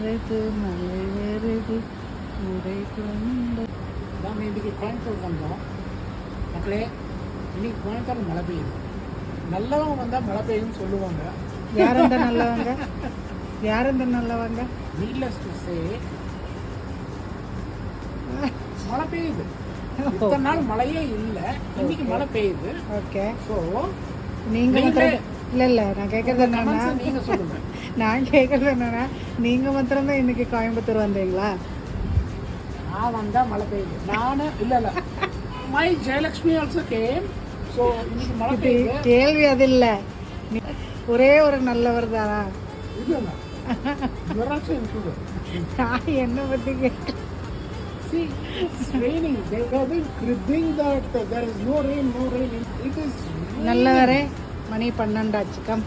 வருது மழை வருது உரை கொண்ட. நாம் இன்றைக்கி கோயம்புத்தூர் வந்தோம் மக்களே. இன்னைக்கு கோயம்புத்தூர் மழை பெய்யுது. நல்லவங்க வந்தால் மழை பெய்யும்னு சொல்லுவாங்க. யார் அந்த நல்லவங்க? யார் அந்த நல்லவங்க? நீட்லெஸ் டு சே மழை பெய்யுது. இத்தனை நாள் மழையே இல்லை, இன்னைக்கு மழை பெய்யுது. ஓகே. ஸோ நீங்க இல்ல நான் கேட்கறது என்னன்னா, நீங்க சொல்லுங்க. நான் கேட்கறது என்னன்னா, நீங்க மாத்திரம் தான் இன்னைக்கு கோயம்புத்தூர் வந்தீங்களா? நான் வந்தா மழை பெய்யுது. நானும் இல்ல my Jayalakshmi also came. So இன்னைக்கு மழை பெய்யுது. கேள்வி அது இல்லை, ஒரே ஒரு நல்லவர் தானா? இல்ல you're also included. நான் என்ன பத்தி கேட்க? See, it's raining. They have been cribbing that there is no rain. It is நல்லவரே, மணி 12 ஆச்சு. கம்.